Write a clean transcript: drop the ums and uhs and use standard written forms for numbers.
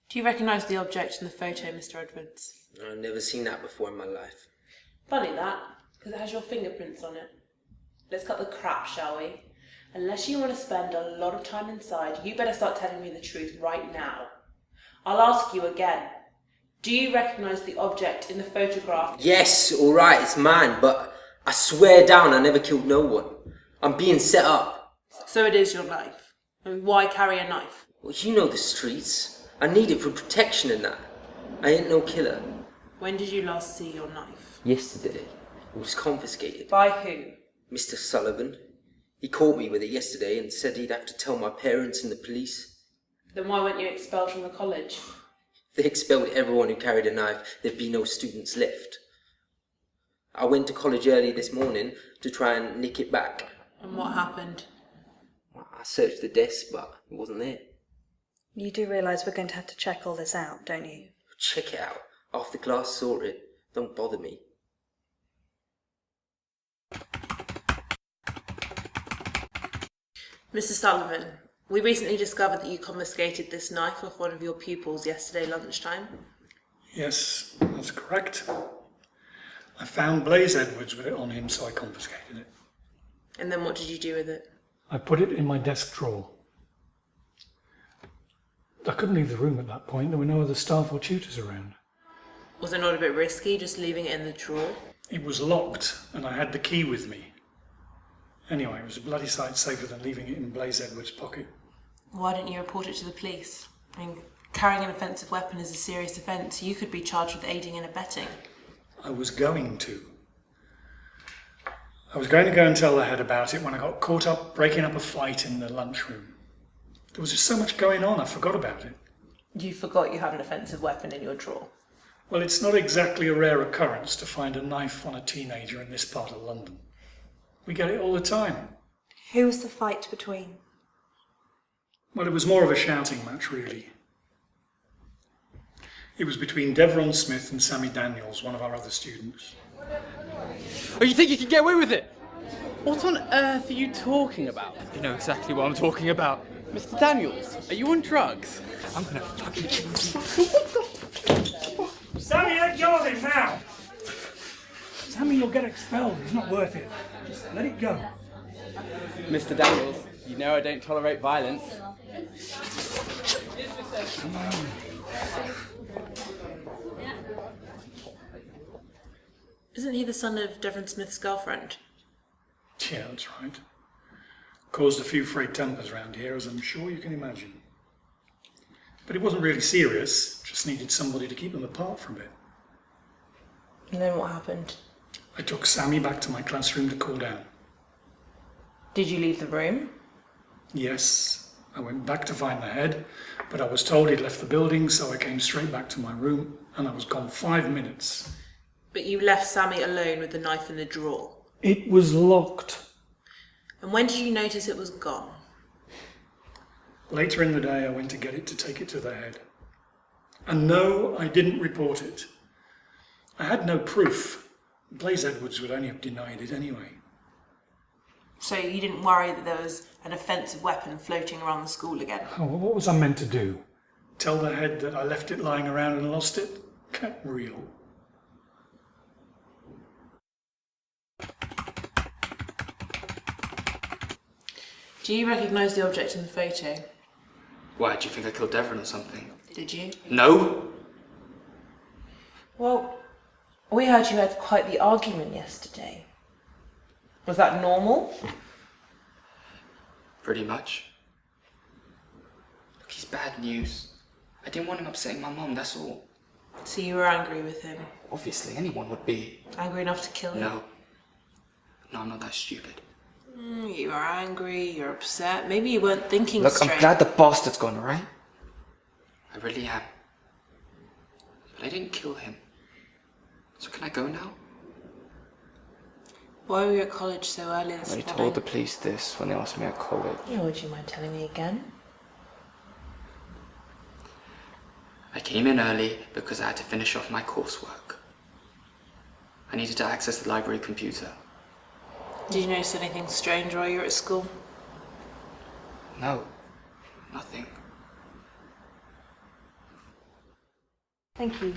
Do you recognise the object in the photo, Mr. Edwards? I've never seen that before in my life. Funny that, because it has your fingerprints on it. Let's cut the crap, shall we? Unless you want to spend a lot of time inside, you better start telling me the truth right now. I'll ask you again. Do you recognise the object in the photograph? Yes, alright, it's mine, but I swear down I never killed no one. I'm being set up. So it is your knife. And why carry a knife? Well, you know the streets. I need it for protection and that. I ain't no killer. When did you last see your knife? Yesterday. It was confiscated. By who? Mr. Sullivan. He caught me with it yesterday and said he'd have to tell my parents and the police. Then why weren't you expelled from the college? If they expelled everyone who carried a knife, there'd be no students left. I went to college early this morning to try and nick it back. And what happened? I searched the desk, but it wasn't there. You do realise we're going to have to check all this out, don't you? Check it out. Half the class saw it. Don't bother me. Mr. Sullivan, we recently discovered that you confiscated this knife off one of your pupils yesterday lunchtime. Yes, that's correct. I found Blaze Edwards with it on him, so I confiscated it. And then what did you do with it? I put it in my desk drawer. I couldn't leave the room at that point. There were no other staff or tutors around. Was it not a bit risky just leaving it in the drawer? It was locked, and I had the key with me. Anyway, it was a bloody sight safer than leaving it in Blaze Edwards' pocket. Why didn't you report it to the police? I mean, carrying an offensive weapon is a serious offence. You could be charged with aiding and abetting. I was going to. I was going to go and tell the head about it when I got caught up breaking up a fight in the lunchroom. There was just so much going on, I forgot about it. You forgot you have an offensive weapon in your drawer. Well, it's not exactly a rare occurrence to find a knife on a teenager in this part of London. We get it all the time. Who was the fight between? Well, it was more of a shouting match, really. It was between Devron Smith and Sammy Daniels, one of our other students. Oh, you think you can get away with it? What on earth are you talking about? You know exactly what I'm talking about. Mr. Daniels, are you on drugs? I'm gonna fucking kill you. Sammy, let go of him now! Sammy, you'll get expelled. It's not worth it. Just let it go. Mr. Daniels, you know I don't tolerate violence. Come on. Isn't he the son of Devon Smith's girlfriend? Yeah, that's right. Caused a few frayed tempers around here, as I'm sure you can imagine. But it wasn't really serious, just needed somebody to keep them apart for a bit. And then what happened? I took Sammy back to my classroom to cool down. Did you leave the room? Yes, I went back to find the head, but I was told he'd left the building, so I came straight back to my room, and I was gone 5 minutes. But you left Sammy alone with the knife in the drawer. It was locked. And when did you notice it was gone? Later in the day, I went to get it to take it to the head. And no, I didn't report it. I had no proof. Blaze Edwards would only have denied it anyway. So you didn't worry that there was an offensive weapon floating around the school again? Oh, well, what was I meant to do? Tell the head that I left it lying around and lost it? Get real. Do you recognise the object in the photo? Why, do you think I killed Devon or something? Did you? No! Well, we heard you had quite the argument yesterday. Was that normal? Pretty much. Look, he's bad news. I didn't want him upsetting my mum, that's all. So you were angry with him? Obviously, anyone would be. Angry enough to kill him? No. No, I'm not that stupid. You are angry, you're upset. Maybe you weren't thinking Look, straight. I'm glad the bastard's gone, alright? I really am. But I didn't kill him. So can I go now? Why were you at college so early this I morning? told the police this when they asked me at college. Yeah, would you mind telling me again? I came in early because I had to finish off my coursework. I needed to access the library computer. Did you notice anything strange while you were at school? No, nothing. Thank you.